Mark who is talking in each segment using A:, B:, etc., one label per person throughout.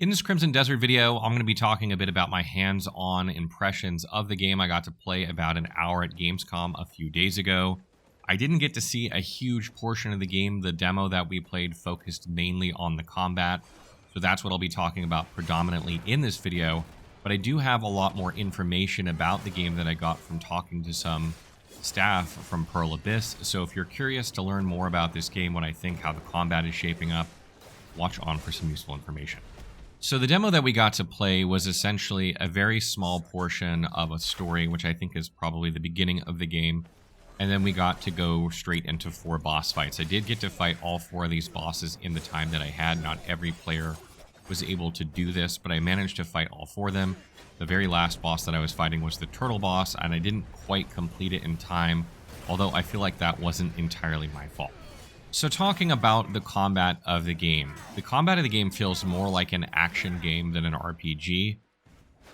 A: In this Crimson Desert video, I'm going to be talking a bit about my hands-on impressions of the game. I got to play about an hour at Gamescom a few days ago. I didn't get to see a huge portion of the game. The demo that we played focused mainly on the combat, so that's what I'll be talking about predominantly in this video. But I do have a lot more information about the game that I got from talking to some staff from Pearl Abyss. So if you're curious to learn more about this game, what I think, how the combat is shaping up, watch on for some useful information. So the demo that we got to play was essentially a very small portion of a story, which I think is probably the beginning of the game. And then we got to go straight into 4 boss fights. I did get to fight all 4 of these bosses in the time that I had. Not every player was able to do this, but I managed to fight all 4 of them. The very last boss that I was fighting was the turtle boss, and I didn't quite complete it in time, although I feel like that wasn't entirely my fault. So talking about the combat of the game feels more like an action game than an RPG,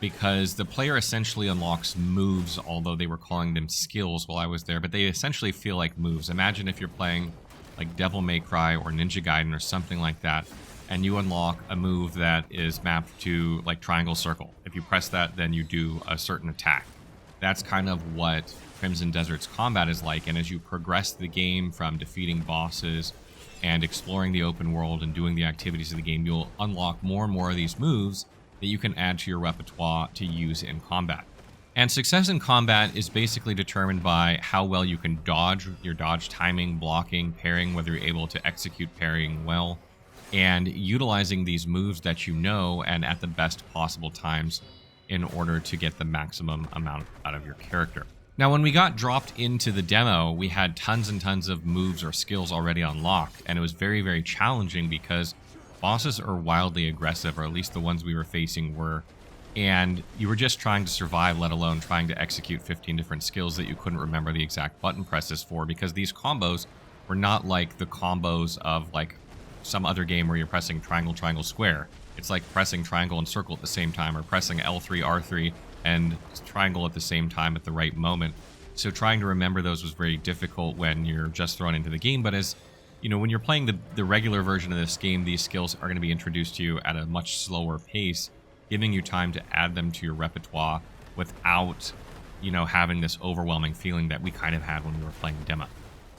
A: because the player essentially unlocks moves, although they were calling them skills while I was there, but they essentially feel like moves. Imagine if you're playing like Devil May Cry or Ninja Gaiden or something like that, and you unlock a move that is mapped to like triangle circle. If you press that, then you do a certain attack. That's kind of what Crimson Desert's combat is like, and as you progress the game from defeating bosses and exploring the open world and doing the activities of the game, you'll unlock more and more of these moves that you can add to your repertoire to use in combat. And success in combat is basically determined by how well you can dodge, your dodge timing, blocking, parrying, whether you're able to execute parrying well, and utilizing these moves that you know and at the best possible times in order to get the maximum amount out of your character. Now, when we got dropped into the demo, we had tons and tons of moves or skills already unlocked, and it was very, very challenging because bosses are wildly aggressive, or at least the ones we were facing were, and you were just trying to survive, let alone trying to execute 15 different skills that you couldn't remember the exact button presses for, because these combos were not like the combos of like some other game where you're pressing triangle, triangle, square. It's like pressing triangle and circle at the same time, or pressing L3, R3, and triangle at the same time at the right moment. So trying to remember those was very difficult when you're just thrown into the game. But as you know, when you're playing the regular version of this game, these skills are going to be introduced to you at a much slower pace, giving you time to add them to your repertoire without, you know, having this overwhelming feeling that we kind of had when we were playing the demo.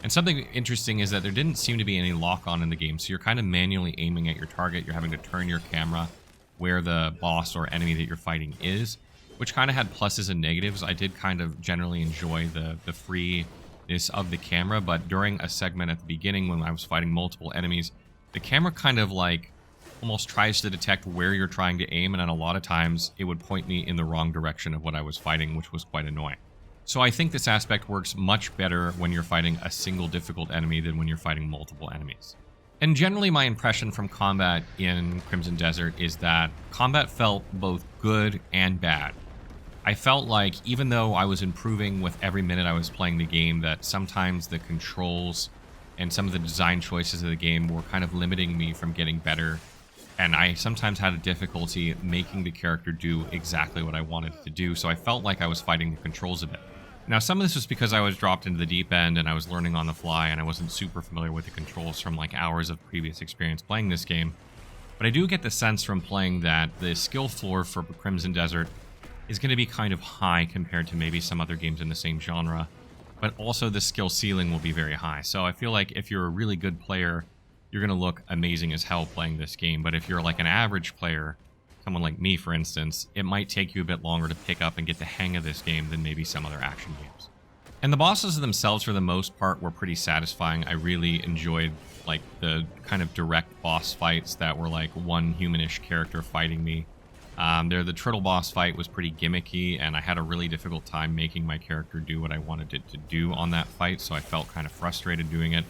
A: And something interesting is that there didn't seem to be any lock-on in the game, so you're kind of manually aiming at your target. You're having to turn your camera where the boss or enemy that you're fighting is, which kind of had pluses and negatives. I did kind of generally enjoy the freeness of the camera, but during a segment at the beginning when I was fighting multiple enemies, the camera kind of like almost tries to detect where you're trying to aim, and then a lot of times it would point me in the wrong direction of what I was fighting, which was quite annoying. So I think this aspect works much better when you're fighting a single difficult enemy than when you're fighting multiple enemies. And generally my impression from combat in Crimson Desert is that combat felt both good and bad. I felt like even though I was improving with every minute I was playing the game, that sometimes the controls and some of the design choices of the game were kind of limiting me from getting better. And I sometimes had a difficulty making the character do exactly what I wanted it to do, so I felt like I was fighting the controls a bit. Now, some of this was because I was dropped into the deep end and I was learning on the fly and I wasn't super familiar with the controls from like hours of previous experience playing this game. But I do get the sense from playing that the skill floor for Crimson Desert is going to be kind of high compared to maybe some other games in the same genre, but also the skill ceiling will be very high. So I feel like if you're a really good player, you're going to look amazing as hell playing this game. But if you're like an average player, someone like me, for instance, it might take you a bit longer to pick up and get the hang of this game than maybe some other action games. And the bosses themselves, for the most part, were pretty satisfying. I really enjoyed like the kind of direct boss fights that were like one humanish character fighting me. The turtle boss fight was pretty gimmicky, and I had a really difficult time making my character do what I wanted it to do on that fight, so I felt kind of frustrated doing it.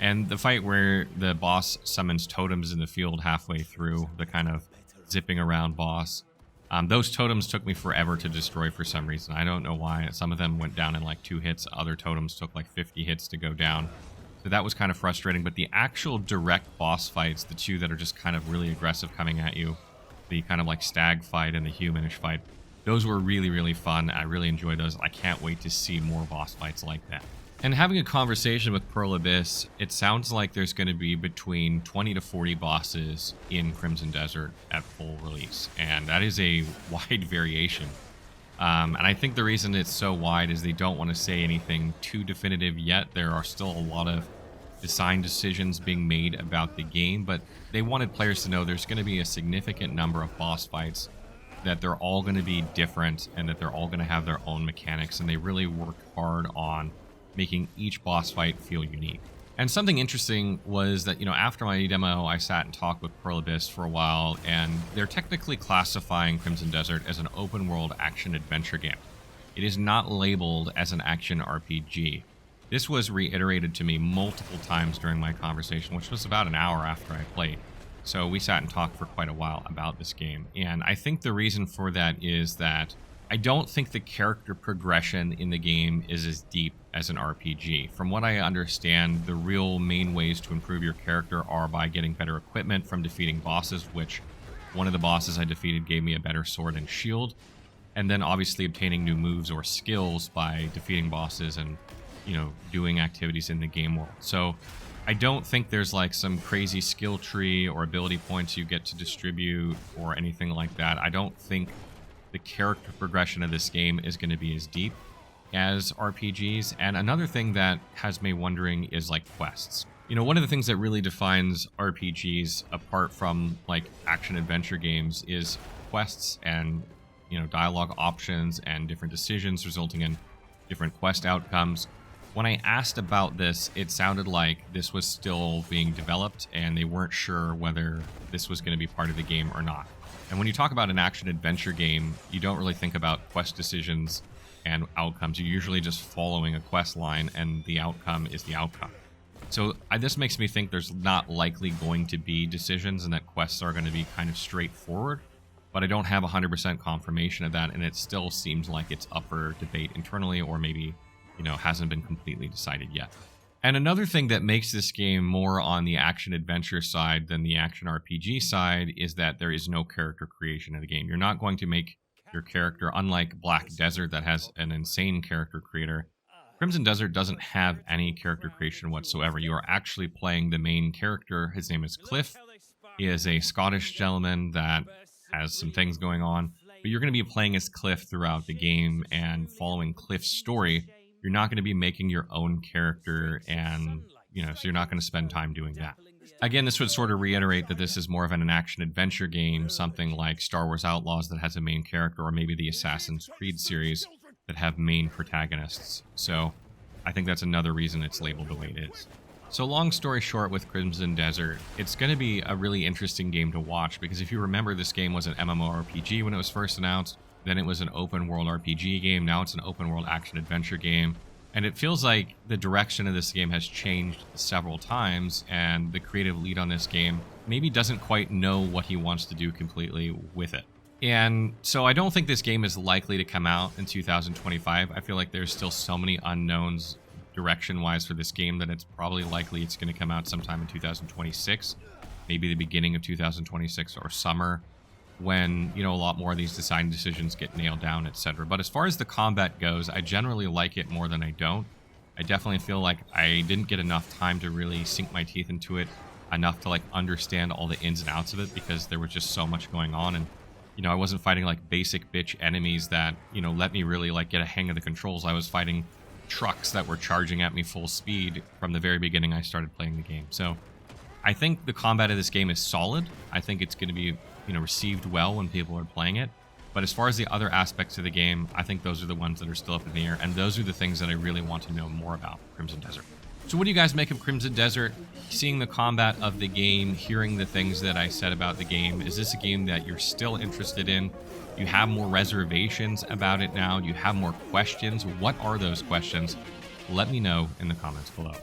A: And the fight where the boss summons totems in the field halfway through, the kind of zipping around boss, those totems took me forever to destroy for some reason. I don't know why. Some of them went down in like 2 hits. Other totems took like 50 hits to go down. So that was kind of frustrating. But the actual direct boss fights, the 2 that are just kind of really aggressive coming at you, the kind of like stag fight and the humanish fight, those were really, really fun. I really enjoyed those. I can't wait to see more boss fights like that. And having a conversation with Pearl Abyss, it sounds like there's going to be between 20 to 40 bosses in Crimson Desert at full release. And that is a wide variation. And I think the reason it's so wide is they don't want to say anything too definitive yet. There are still a lot of design decisions being made about the game, but they wanted players to know there's going to be a significant number of boss fights, that they're all going to be different, and that they're all going to have their own mechanics. And they really worked hard on making each boss fight feel unique. And something interesting was that, after my demo, I sat and talked with Pearl Abyss for a while, and they're technically classifying Crimson Desert as an open world action adventure game. It is not labeled as an action RPG. This was reiterated to me multiple times during my conversation, which was about an hour after I played. So we sat and talked for quite a while about this game. And I think the reason for that is that I don't think the character progression in the game is as deep as an RPG. From what I understand, the real main ways to improve your character are by getting better equipment from defeating bosses, which one of the bosses I defeated gave me a better sword and shield, and then obviously obtaining new moves or skills by defeating bosses and, doing activities in the game world. So I don't think there's like some crazy skill tree or ability points you get to distribute or anything like that. I don't think the character progression of this game is going to be as deep as RPGs. And another thing that has me wondering is like quests. One of the things that really defines RPGs apart from like action adventure games is quests and, dialogue options and different decisions resulting in different quest outcomes. When I asked about this, it sounded like this was still being developed and they weren't sure whether this was going to be part of the game or not. And when you talk about an action-adventure game, you don't really think about quest decisions and outcomes. You're usually just following a quest line, and the outcome is the outcome. So this makes me think there's not likely going to be decisions and that quests are going to be kind of straightforward. But I don't have 100% confirmation of that, and it still seems like it's up for debate internally, or maybe, hasn't been completely decided yet. And another thing that makes this game more on the action-adventure side than the action-RPG side is that there is no character creation in the game. You're not going to make your character, unlike Black Desert that has an insane character creator. Crimson Desert doesn't have any character creation whatsoever. You are actually playing the main character. His name is Cliff. He is a Scottish gentleman that has some things going on. But you're going to be playing as Cliff throughout the game and following Cliff's story. You're not going to be making your own character, and, so you're not going to spend time doing that. Again, this would sort of reiterate that this is more of an action-adventure game, something like Star Wars Outlaws that has a main character, or maybe the Assassin's Creed series that have main protagonists. So I think that's another reason it's labeled the way it is. So long story short, with Crimson Desert, it's going to be a really interesting game to watch, because if you remember, this game was an MMORPG when it was first announced. Then it was an open world RPG game. Now it's an open world action adventure game. And it feels like the direction of this game has changed several times, and the creative lead on this game maybe doesn't quite know what he wants to do completely with it. And so I don't think this game is likely to come out in 2025. I feel like there's still so many unknowns direction-wise for this game that it's probably likely it's going to come out sometime in 2026, maybe the beginning of 2026 or summer, when, a lot more of these design decisions get nailed down, etc. But as far as the combat goes, I generally like it more than I don't. I definitely feel like I didn't get enough time to really sink my teeth into it, enough to understand all the ins and outs of it, because there was just so much going on. And, I wasn't fighting basic bitch enemies that, let me really get a hang of the controls. I was fighting trucks that were charging at me full speed from the very beginning I started playing the game. So I think the combat of this game is solid. I think it's going to be received well when people are playing it. But as far as the other aspects of the game, I think those are the ones that are still up in the air, and those are the things that I really want to know more about Crimson Desert. So what do you guys make of Crimson Desert? Seeing the combat of the game, hearing the things that I said about the game, is this a game that you're still interested in? Do you have more reservations about it now? Do you have more questions? What are those questions? Let me know in the comments below.